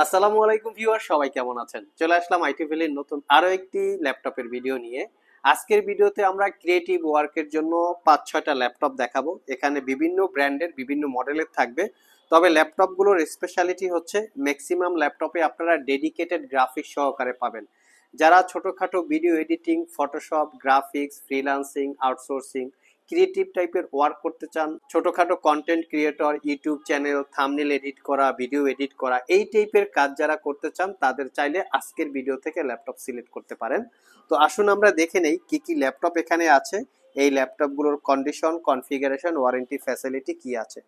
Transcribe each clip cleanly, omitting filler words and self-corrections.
আসসালামু আলাইকুম ভিউয়ার, সবাই কেমন আছেন? চলে আসলাম আইটি ভ্যালির নতুন আরো একটি ল্যাপটপের ভিডিও নিয়ে। আজকের ভিডিওতে আমরা ক্রিয়েটিভ ওয়ার্কের জন্য 5-6টা ল্যাপটপ দেখাবো। এখানে বিভিন্ন ব্র্যান্ডের বিভিন্ন মডেলের থাকবে। তবে ল্যাপটপগুলোর স্পেশালিটি হচ্ছে ম্যাক্সিমাম ল্যাপটপে আপনারা ডেডিকেটেড গ্রাফিক্স সহকারে পাবেন। যারা ছোটখাটো video editing, Photoshop, graphics, freelancing, outsourcing, creative টাইপের ওয়ার্ক করতে চান, ছোটখাটো content creator, YouTube channel, thumbnail edit করা, ভিডিও এডিট করা, এই টাইপের কাজ যারা করতে চান তাদের চাইলে আজকের ভিডিও থেকে ল্যাপটপ সিলেক্ট করতে পারেন। তো আসুন আমরা দেখে নেই কি কি ল্যাপটপ এখানে আছে, এই ল্যাপটপগুলোর কন্ডিশন, কনফিগারেশন, ওয়ারেন্টি ফ্যাসিলিটি কি আছে।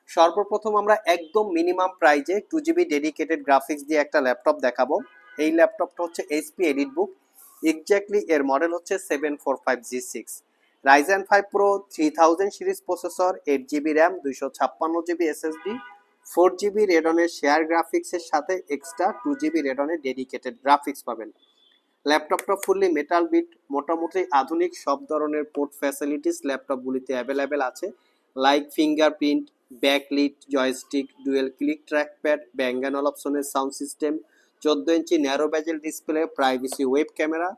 সর্বপ্রথম আমরা একদম মিনিমাম প্রাইজে 2GB ডেডিকেটেড গ্রাফিক্স দিয়ে একটা ল্যাপটপ দেখাবো। এই ল্যাপটপটা হচ্ছে এইচপি এডিটবুক। এক্স্যাক্টলি এর মডেল হচ্ছে 745G6, Ryzen 5 Pro 3000 series processor, 8GB RAM, 256GB SSD, 4GB রেডনের শেয়ার গ্রাফিক্সের সাথে এক্সট্রা 2GB রেডনের ডেডিকেটেড গ্রাফিক্স পাবেন। ল্যাপটপটা ফুললি মেটাল বিট, মোটামুটি আধুনিক সব ধরনের পোর্ট ফ্যাসিলিটিস ল্যাপটপগুলিতে অ্যাভেলেবেল আছে, like fingerprint, backlit, joystick, dual click trackpad, Bang & Olufsen's sound system, 14 inch narrow bezel display, privacy web camera,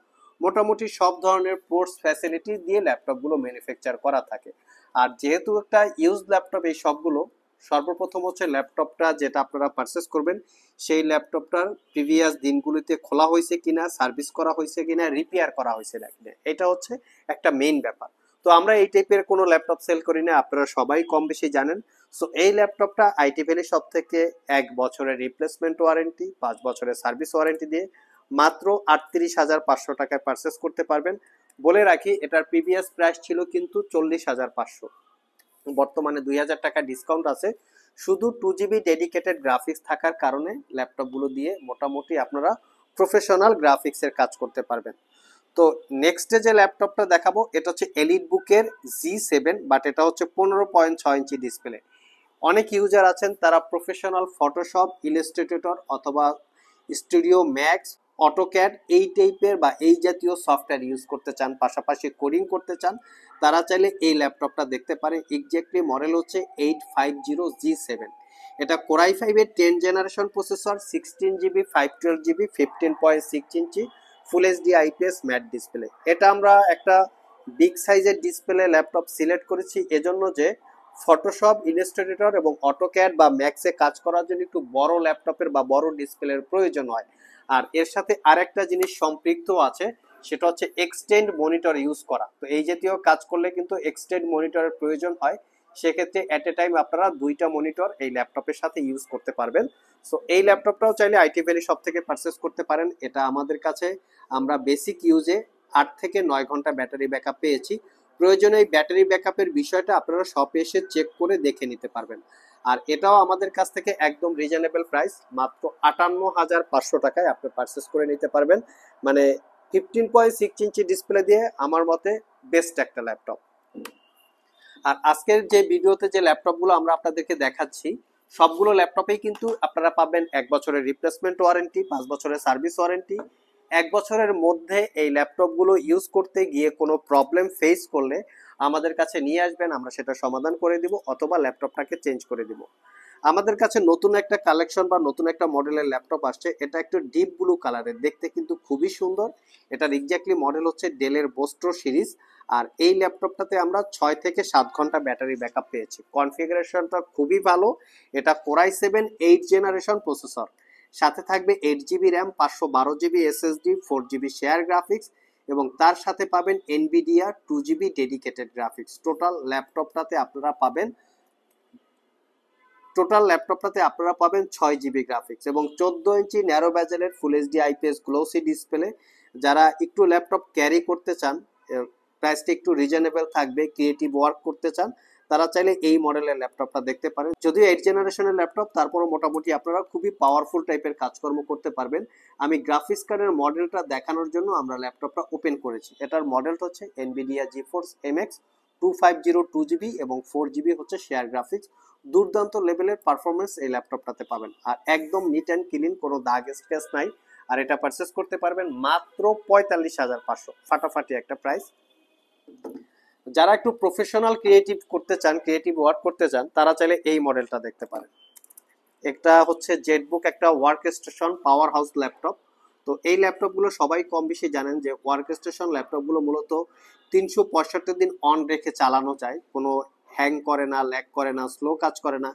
মোটামুটি সব ধরনের পোর্টস ফ্যাসিলিটি দিয়ে ল্যাপটপগুলো ম্যানুফ্যাকচার করা থাকে। আর যেহেতু একটা ইউজ ল্যাপটপ এই সবগুলো, সর্বপ্রথম হচ্ছে ল্যাপটপটা যেটা আপনারা পারচেস করবেন সেই ল্যাপটপটার প্রিভিয়াস দিনগুলিতে খোলা হয়েছে কিনা, সার্ভিস করা হয়েছে কিনা, রিপেয়ার করা হয়েছে কিনা, এটা হচ্ছে একটা মেইন ব্যাপার। তো আমরা এই টাইপের কোনো ল্যাপটপ সেল করি না, আপনারা সবাই কম বেশি জানেন। সো এই ল্যাপটপটা আইটি ভ্যালি সব থেকে 1 বছরের রিপ্লেসমেন্ট ওয়ারেন্টি, 5 বছরের সার্ভিস ওয়ারেন্টি দিয়ে মাত্র 38,500 টাকায় পারচেস করতে পারবেন। বলে রাখি এটার প্রিভিয়াস প্রাইস ছিল কিন্তু 40,500, বর্তমানে 2,000 টাকা ডিসকাউন্ট আছে। শুধু 2GB ডেডিকেটেড গ্রাফিক্স থাকার কারণে ল্যাপটপগুলো দিয়ে মোটামুটি আপনারা প্রফেশনাল গ্রাফিক্সের কাজ করতে পারবেন। তো নেক্সটে যে ল্যাপটপটা দেখাবো এটা হচ্ছে এলিট বুকের G7, বাট এটা হচ্ছে 15.6 ইঞ্চি ডিসপ্লে। অনেক ইউজার আছেন তারা প্রফেশনাল ফটোশপ, ইলাস্ট্রেটর অথবা স্টুডিও ম্যাক্স, অটোক্যাড এই টাইপের বা এই জাতীয় সফটওয়্যার ইউজ করতে চান, পাশাপাশি কোডিং করতে চান, তারা চাইলে এই ল্যাপটপটা দেখতে পারে। এক্স্যাক্টলি মডেল হচ্ছে 850G7। এটা কোরাই 5-এর 10 generation processor, 16GB, 512GB, 15.6 inch full HD IPS matte display. এটা আমরা একটা বিগ সাইজের ডিসপ্লে ল্যাপটপ সিলেক্ট করেছি এজন্য যে ফটোশপ, ইলাস্ট্রেটর এবং অটোক্যাড বা ম্যাক্সে কাজ করার জন্য একটু বড় ল্যাপটপের বা বড় ডিসপ্লের প্রয়োজন হয়। আর এর সাথে আরেকটা জিনিস সম্পৃক্ত আছে, সেটা হচ্ছে এক্সটেন্ড মনিটর ইউজ করা। তো এই জাতীয় কাজ করলে কিন্তু এক্সটেন্ড মনিটরের প্রয়োজন হয়, সেক্ষেত্রে অ্যাট এ টাইম আপনারা 2টা মনিটর এই ল্যাপটপের সাথে ইউজ করতে পারবেন। সো এই ল্যাপটপটাও চাইলে আইটি ভ্যালি সব থেকে পারচেস করতে পারেন। এটা আমাদের কাছে আমরা বেসিক ইউজে 8 থেকে 9 ঘন্টা ব্যাটারি ব্যাকআপ পেয়েছি। প্রয়োজনে এই ব্যাটারি ব্যাকআপের বিষয়টা আপনারা শপে এসে চেক করে দেখে নিতে পারবেন। আর এটাও আমাদের কাছ থেকে একদম রিজনেবল প্রাইস, মাত্র 58,500 টাকায় আপনি পারচেস করে নিতে পারবেন। মানে 15.6 ইঞ্চি ডিসপ্লে দিয়ে আমার মতে বেস্ট একটা ল্যাপটপ। আর আজকের যে ভিডিওতে যে ল্যাপটপগুলো আমরা আপনাদেরকে দেখাচ্ছি সবগুলো ল্যাপটপেই কিন্তু আপনারা পাবেন 1 বছরের রিপ্লেসমেন্ট ওয়ারেন্টি, 5 বছরের সার্ভিস ওয়ারেন্টি। 1 বছরের মধ্যে এই ল্যাপটপগুলো ইউজ করতে গিয়ে কোনো প্রবলেম ফেস করলে আমাদের কাছে নিয়ে আসবেন, আমরা সেটা সমাধান করে দিব অথবা ল্যাপটপটাকে চেঞ্জ করে দিব। আমাদের কাছে নতুন একটা কালেকশন বা নতুন একটা মডেলের ল্যাপটপ আসছে, এটা একটু ডিপ ব্লু কালারের, দেখতে কিন্তু খুবই সুন্দর। এটার এক্স্যাক্টলি মডেল হচ্ছে ডেলের বোস্ট্রো সিরিজ। আর এই ল্যাপটপটাতে আমরা 6 থেকে 7 ঘন্টা ব্যাটারি ব্যাকআপ পেয়েছি। কনফিগারেশনটা খুবই ভালো। এটা কোরাই 7 8 জেনারেশন প্রসেসর, সাথে থাকবে 8GB RAM, 512GB SSD, 4GB share graphics এবং তার সাথে পাবেন Nvidia 2GB dedicated graphics. Total ল্যাপটপটাতে আপনারা পাবেন 6GB গ্রাফিক্স এবং 14 ইঞ্চি ন্যারো ব্যাজেলের full HD IPS glossy display. যারা একটু ল্যাপটপ ক্যারি করতে চান, প্রাইসটা একটু রিজনেবল থাকবে, ক্রিয়েটিভ ওয়ার্ক করতে চান, তারা চাইলে এই মডেলের ল্যাপটপটা দেখতে পারেন। যদিও 8 জেনারেশনের ল্যাপটপ, তারপরও মোটামুটি আপনারা খুবই পাওয়ারফুল টাইপের কাজকর্ম করতে পারবেন। আমি গ্রাফিক্স কার্ডের মডেলটা দেখানোর জন্য আমরা ল্যাপটপটা ওপেন করেছি। এটার মডেলটা হচ্ছে এনভিডিয়া জিফোর্স এমএক্স 2502GB এবং 4GB হচ্ছে শেয়ার গ্রাফিক্স। দুর্দান্ত লেভেলের পারফরমেন্স এই ল্যাপটপটাতে পাবেন, আর একদম নিট অ্যান্ড ক্লিন, কোনো দাগ স্ক্র্যাচ নাই। আর এটা পারচেস করতে পারবেন মাত্র 45,500, ফাটাফাটি একটা প্রাইস। যারা একটু প্রফেশনাল ক্রিয়েটিভ করতে চান, ক্রিয়েটিভ ওয়ার্ক করতে চান, তারা চাইলে এই মডেলটা দেখতে পারেন। একটা হচ্ছে জেটবুক, একটা work station power house laptop. তো এই ল্যাপটপগুলো সবাই কম বেশি জানেন যে ওয়ার্ক স্টেশন ল্যাপটপগুলো মূলত 365 দিন অন রেখে চালানো যায়, কোনো হ্যাং করে না, ল্যাগ করে না, স্লো কাজ করে না।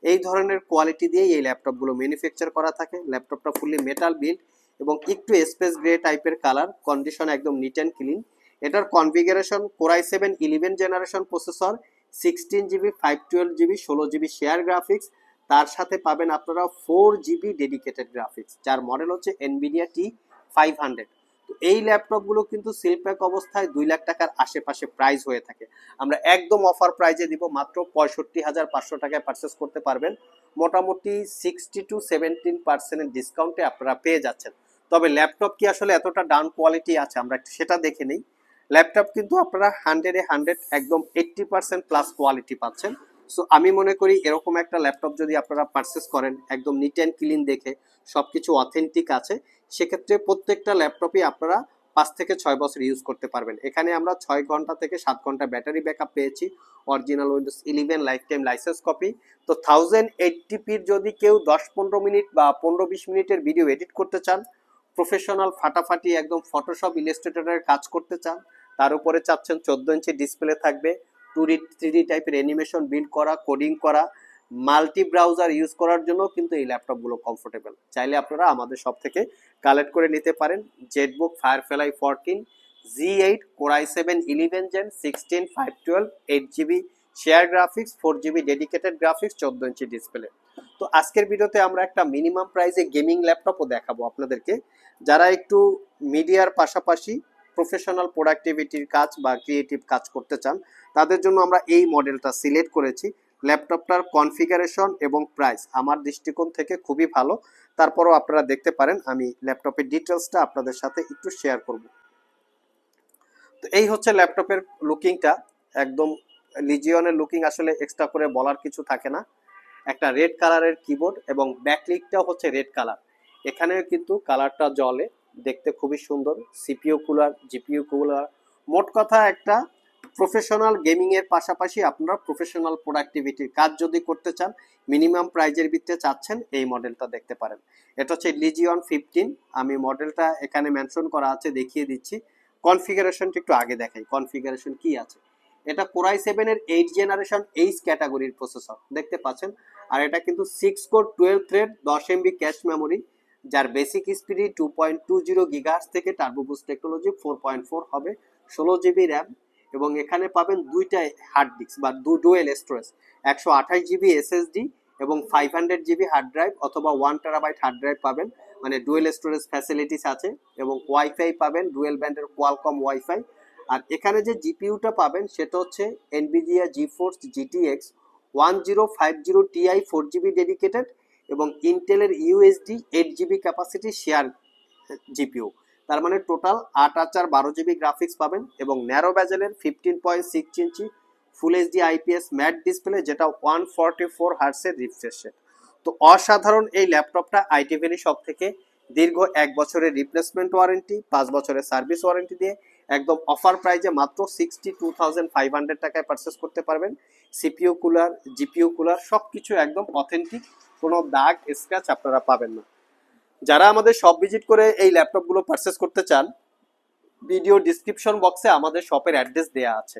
এই ধরনের কোয়ালিটি দিয়েই এই ল্যাপটপগুলো ম্যানুফ্যাকচার করা থাকে। ল্যাপটপটা ফুললি মেটাল বিল্ড এবং একটু স্পেস গ্রে টাইপের কালার, কন্ডিশন একদম নিট অ্যান্ড ক্লিন। এটার configuration core i 7 11 generation processor, 16 GB 512 GB 16 GB share graphics, তার সাথে পাবেন আপনারা 4 GB ডেডিকেটেড গ্রাফিক্স, যার মডেল হচ্ছে এনভিডিয়া T500। তো এই ল্যাপটপগুলো কিন্তু সেল প্যাক অবস্থায় 2 লাখ টাকার আশেপাশে প্রাইস হয়ে থাকে। আমরা একদম অফার প্রাইজে দিব, মাত্র 65,500 টাকায় পারচেস করতে পারবেন। মোটামুটি 60 to 70% ডিসকাউন্টে আপনারা পেয়ে যাচ্ছেন। তবে ল্যাপটপ কি আসলে এতটা ডাউন কোয়ালিটি আছে, আমরা সেটা দেখে নিই। ল্যাপটপ কিন্তু আপনারা 100 একদম 80% প্লাস কোয়ালিটি পাচ্ছেন। সো আমি মনে করি এরকম একটা ল্যাপটপ যদি আপনারা পারচেস করেন একদম নিট অ্যান্ড ক্লিন দেখে, সবকিছু অথেন্টিক আছে, সেক্ষেত্রে প্রত্যেকটা ল্যাপটপই আপনারা 5 থেকে 6 বছর ইউজ করতে পারবেন। এখানে আমরা 6 ঘন্টা থেকে 7 ঘন্টা ব্যাটারি ব্যাকআপ পেয়েছি, original Windows 11 life time licence copy. তো 1080p যদি কেউ 10-15 মিনিট বা 15-20 মিনিটের ভিডিও এডিট করতে চান, প্রফেশনাল ফাটাফাটি একদম ফটোশপ ইলাস্ট্রেটরের কাজ করতে চান, তার উপরে চাচ্ছেন 14 ইঞ্চি ডিসপ্লে থাকবে, 2D 3D টাইপের অ্যানিমেশন বিল্ড করা, কোডিং করা, মাল্টি ব্রাউজার ইউজ করার জন্য কিন্তু এই ল্যাপটপগুলো কমফোর্টেবল। চাইলে আপনারা আমাদের সব থেকে কালেক্ট করে নিতে পারেন। Jetbook firefly 14 Z8 core i 7 11 Gen 16 512 8 GB share graphics, 4 GB dedicated graphics, 14 inch display. তো আজকের ভিডিওতে আমরা একটা মিনিমাম প্রাইসে গেমিং ল্যাপটপও দেখাবো আপনাদেরকে। যারা একটু মিডিয়ার পাশাপাশি প্রফেশনাল প্রোডাক্টিভিটির কাজ বা ক্রিয়েটিভ কাজ করতে চান, তাদের জন্য আমরা এই মডেলটা সিলেক্ট করেছি। ল্যাপটপটার কনফিগারেশন এবং প্রাইস আমার দৃষ্টিকোণ থেকে খুবই ভালো। তারপরও আপনারা দেখতে পারেন, আমি ল্যাপটপের ডিটেলসটা আপনাদের সাথে একটু শেয়ার করব। তো এই হচ্ছে ল্যাপটপের লুকিংটা, একদম লিজিয়নের লুকিং, আসলে এক্সট্রা করে বলার কিছু থাকে না। একটা রেড কালারের কিবোর্ড এবং ব্যাকলিটটাও হচ্ছে রেড কালার। এখানেও কিন্তু কালারটা জ্বলে, দেখতে খুবই সুন্দর। সিপিইউ কুলার, জিপিইউ কুলার, মোট কথা একটা প্রফেশনাল গেমিং এর পাশাপাশি আপনারা প্রফেশনাল প্রোডাক্টিভিটির কাজ যদি করতে চান, মিনিমাম প্রাইজের ভিত্তিতে চাচ্ছেন, এই মডেলটা দেখতে পারেন। এটা হচ্ছে লিজিয়ন 15। আমি মডেলটা এখানে মেনশন করা আছে, দেখিয়ে দিচ্ছি। কনফিগারেশনটা একটু আগে দেখাই, কনফিগারেশন কি আছে। এটা কোরাই 7 এর 8 জেনারেশন এইচ ক্যাটাগরির প্রসেসর দেখতে পাচ্ছেন। আর এটা কিন্তু 6 core 12 thread 10 MB cache memory, যার বেসিক স্পিড 2.20 GHz থেকে টার্বো বুস্ট টেকনোলজি 4.4 হবে, 16 GB র্যাম। এবং এখানে পাবেন দুইটা হার্ড ডিস্ক বা ডুয়েল স্টোরেজ, 128 GB SSD এবং 500 GB হার্ড ড্রাইভ অথবা 1 TB হার্ড ড্রাইভ পাবেন, মানে ডুয়েল স্টোরেজ ফ্যাসিলিটিস আছে। এবং ওয়াইফাই পাবেন, ডুয়েল ব্যান্ডের কোয়ালকম ওয়াইফাই। আর এখানে যে জিপিইউটা পাবেন সেটা হচ্ছে Nvidia GeForce GTX 1050 Ti 4 GB dedicated এবং ইন্টেলের UHD 8 GB capacity share GPU. তার মানে টোটাল 8 আর 4 12 GB গ্রাফিক্স পাবেন এবং ন্যারো ব্যাজেলের 15.6 inch full HD IPS matte display, যেটা 144 হার্টসের রিফ্রেশ রেট। তো অসাধারণ এই ল্যাপটপটা আইটি ভ্যালি শপ থেকে দীর্ঘ 1 বছরের রিপ্লেসমেন্ট ওয়ারেন্টি, 5 বছরের সার্ভিস ওয়ারেন্টি দিয়ে একদম অফার প্রাইজে মাত্র 62,500 টাকায় পারচেস করতে পারবেন। সিপিইউ কুলার, জিপিইউ কুলার সবকিছু একদম অথেন্টিক, কোনো দাগ স্ক্র্যাচ আপনারা পাবেন না। যারা আমাদের শপ ভিজিট করে এই ল্যাপটপগুলো পারচেস করতে চান, ভিডিও ডিসক্রিপশন বক্সে আমাদের শপের অ্যাড্রেস দেওয়া আছে।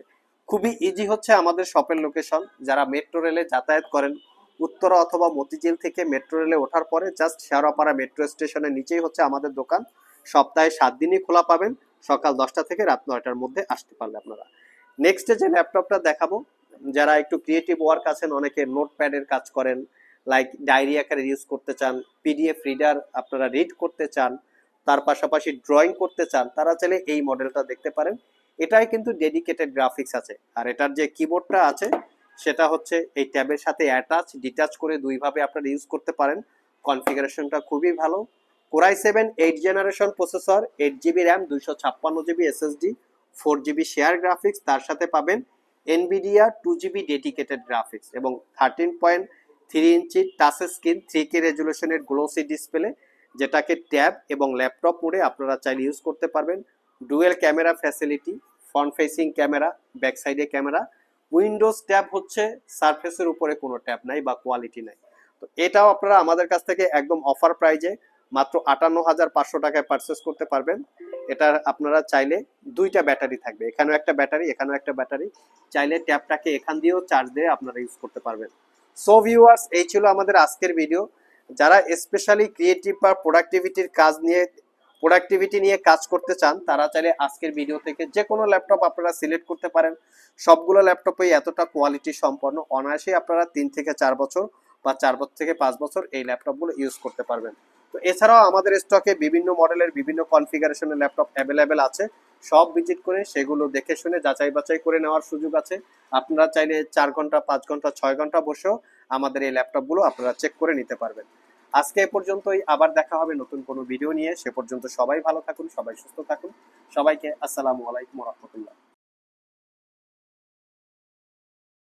খুবই ইজি হচ্ছে আমাদের শপের লোকেশন। যারা মেট্রো রেলে যাতায়াত করেন, উত্তরা অথবা মতিঝিল থেকে মেট্রো রেলে ওঠার পরে জাস্ট শেওড়াপাড়া মেট্রো স্টেশনের নিচেই হচ্ছে আমাদের দোকান। সপ্তাহে 7 দিনই খোলা পাবেন, সকাল 10টা থেকে রাত 9টার মধ্যে আসতে পারলে আপনারা। নেক্সটে যে ল্যাপটপটা দেখাবো, যারা একটু ক্রিয়েটিভ ওয়ার্ক আছেন, অনেকে নোটপ্যাডের কাজ করেন, লাইক ডায়েরি আকারে ইউজ করতে চান, পিডিএফ রিডার আপনারা রিড করতে চান, তার পাশাপাশি ড্রয়িং করতে চান, তারা চাইলে এই মডেলটা দেখতে পারেন। এটাই কিন্তু ডেডিকেটেড গ্রাফিক্স আছে। আর এটার যে কিবোর্ডটা আছে সেটা হচ্ছে এই ট্যাবের সাথে অ্যাটাচ ডিটাচ করে দুইভাবে আপনারা ইউজ করতে পারেন। কনফিগারেশনটা খুবই ভালো। Core i 7 8 generation processor, 8 GB RAM, 256 GB SSD, 4 GB share graphics, তার সাথে পাবেন এনভিডিয়া 2 GB ডেডিকেটেড গ্রাফিক্স এবং 13.3 ইঞ্চি টাচ স্ক্রিন 3K রেজুলেশনের গ্লোসি ডিসপ্লে, যেটাকে ট্যাব এবং ল্যাপটপ মোডে আপনারা চাইলে ইউজ করতে পারবেন। Dual camera facility, front facing camera, back সাইডে ক্যামেরা। উইন্ডোজ ট্যাব হচ্ছে, সারফেসের উপরে কোনো ট্যাব নাই বা কোয়ালিটি নাই। তো এটাও আপনারা আমাদের কাছ থেকে একদম অফার প্রাইজে মাত্র 58,500 টাকায় পারচেস করতে পারবেন। এটা আপনারা চাইলে দুইটা ব্যাটারি থাকবে, এখানেও একটা ব্যাটারি, এখানেও একটা ব্যাটারি, চাইলে ট্যাবটাকে এখান দিয়েও চার্জ দিয়ে আপনারা ইউজ করতে পারবেন। সো ভিউয়ার্স, এই ছিল আমাদের আজকের ভিডিও। যারা স্পেশালি ক্রিয়েটিভ বা প্রোডাক্টিভিটি নিয়ে কাজ করতে চান, তারা চাইলে আজকের ভিডিও থেকে যে কোনো ল্যাপটপ আপনারা সিলেক্ট করতে পারেন। সবগুলো ল্যাপটপই এতটা কোয়ালিটি সম্পন্ন, অনায়াসেই আপনারা 3 থেকে 4 বছর বা 4 বছর থেকে 5 বছর এই ল্যাপটপগুলো ইউজ করতে পারবেন। তো এছাড়াও আমাদের স্টকে বিভিন্ন মডেলের বিভিন্ন কনফিগারেশনের ল্যাপটপ অ্যাভেলেবেল আছে। সব ভিজিট করে সেগুলো দেখে শুনে যাচাই বাছাই করে নেওয়ার সুযোগ আছে। আপনারা চাইলে 4 ঘন্টা, 5 ঘন্টা, 6 ঘন্টা বসেও আমাদের এই ল্যাপটপগুলো আপনারা চেক করে নিতে পারবেন। আজকে এ পর্যন্তই, আবার দেখা হবে নতুন কোনো ভিডিও নিয়ে। সে পর্যন্ত সবাই ভালো থাকুন, সবাই সুস্থ থাকুন। সবাইকে আসসালামু আলাইকুম ওয়া রাহমাতুল্লাহ।